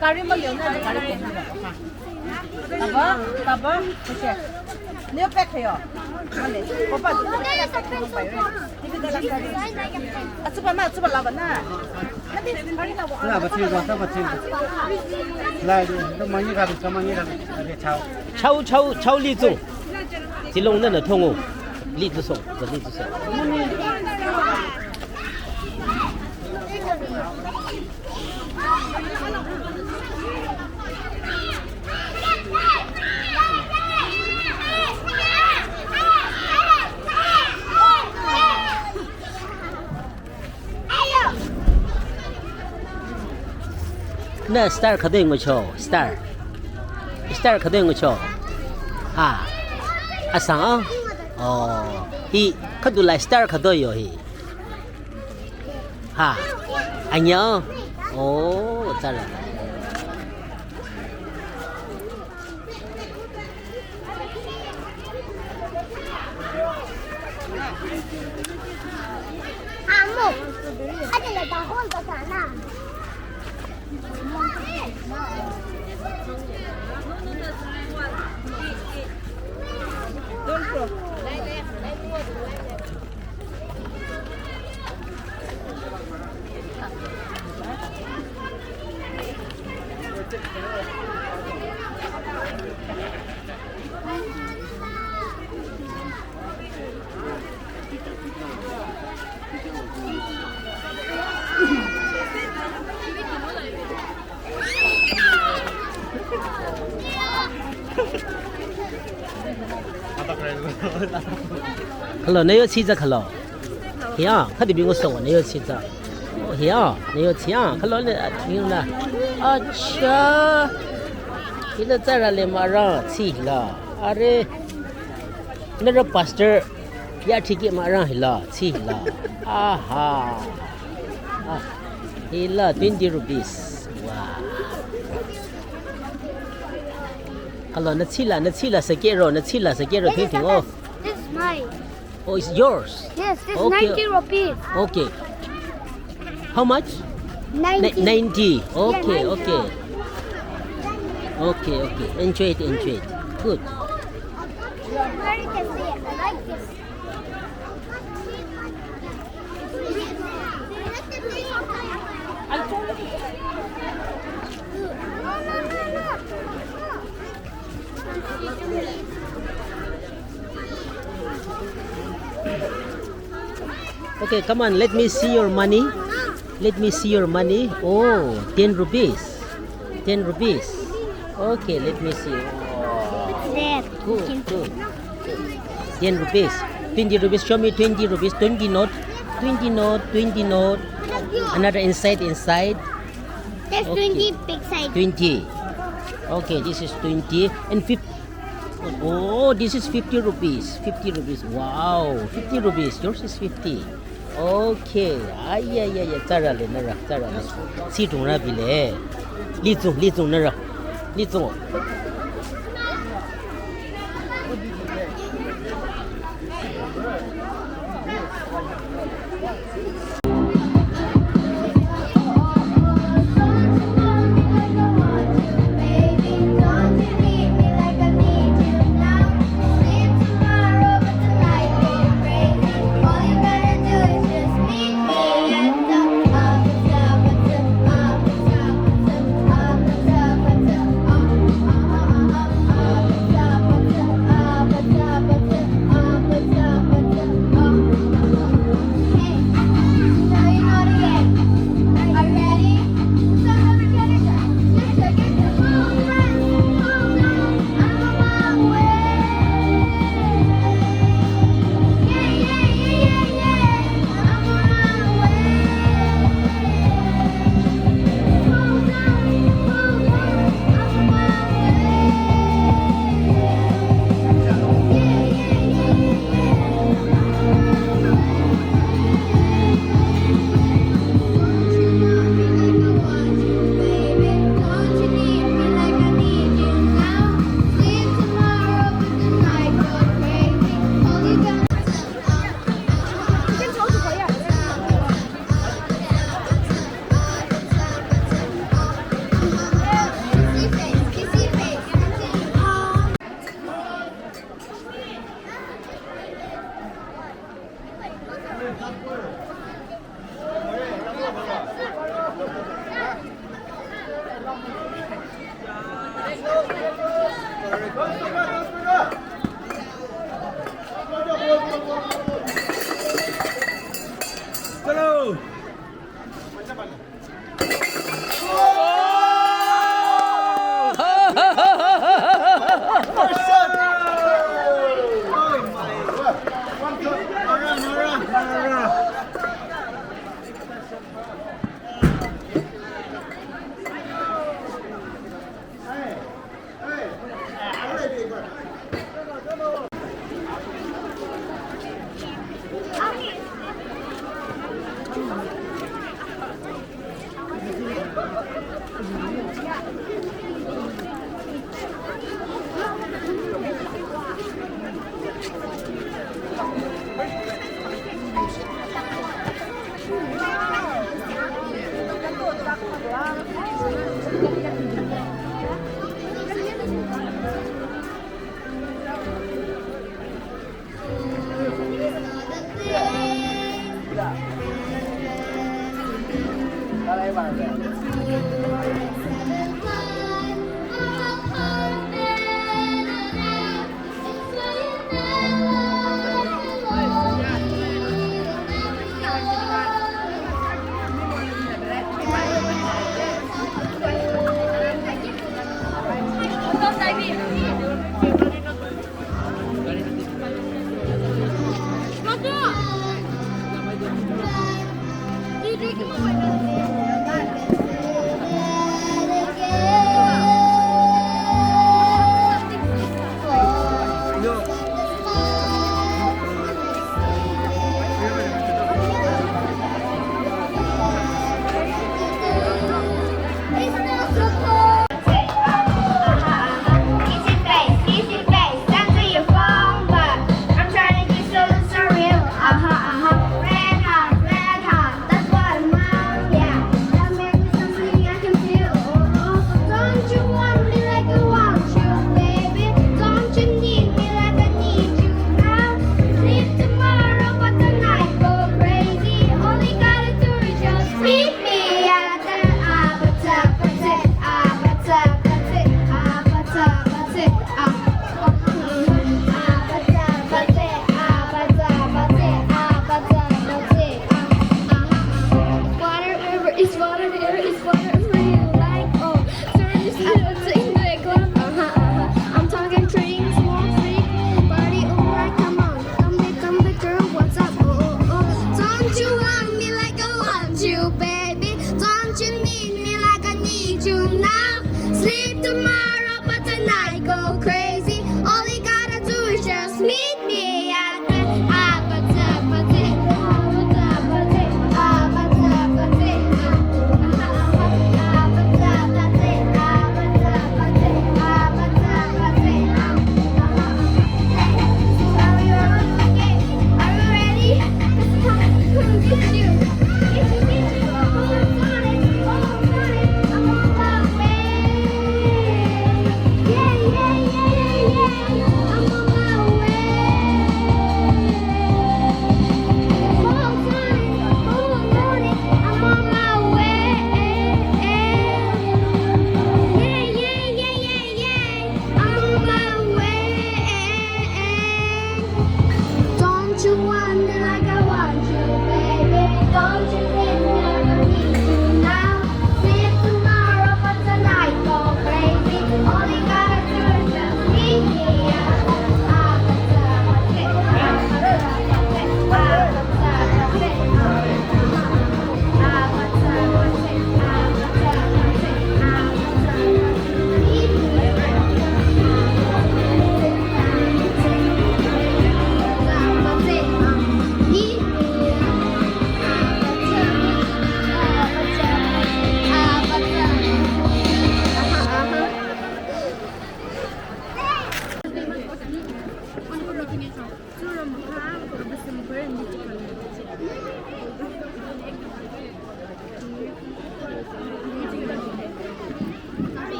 Carnival yun na, Carnival. Taba, kasi. Niyo pek kayo. Ano? Papa, hindi dala ka rin. At supa laban na. Na ba chigo, sa ba chigo. Lai, to mangi ka rin, ade chao. chao li zong. Jilong na na tongo. Li zong, li zong.那 star 可对我瞧 star 可对我瞧啊啊上哦he 可对来 star 可对哟he哈안녕哦咋了아무 아들을 다 혼자잖아. hello 你要吃着 hello 呀他得比我熟你要吃着呀你要吃啊 hello 你听了啊cha kita cara lemara si la are nara pastor ya thiki mara hila si la aha ah hila 20 rupees wow hello 那吃了是给肉听听哦 This is mine. oh it's yours Yes, this is Okay. 90 rupees. okay how much 90. 90 okay Yeah, 90. okay enjoy it good Very tasty. I like this. okay come on let me see your money oh 10 rupees okay let me see There. good 10 rupees 20 rupees show me 20 rupees 20 note another inside There's Okay. 20 big side. 20 okay this is 20 and 50 oh this is 50 rupees wow 50 rupees yours is 50 okay ay zara le si tung ra bi le li zong na ra li zong Hãy subscribe cho kênh Ghiền Mì Gõ để không bỏ lỡ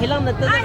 hilang na tuloy.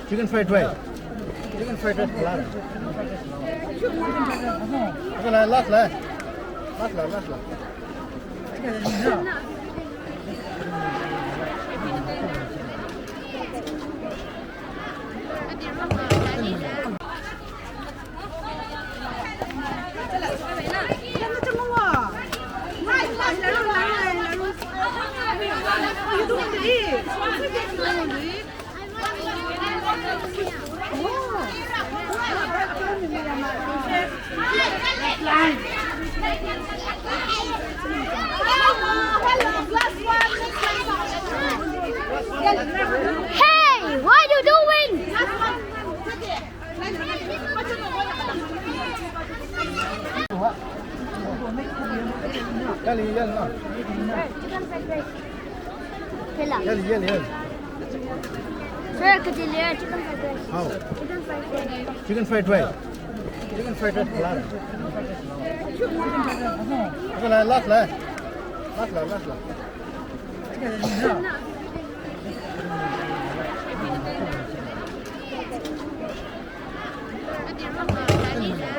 Chicken fried rice. Chicken fried rice. Last. Hey, what are you doing? Chicken fried rice. Chicken fried rice. Last.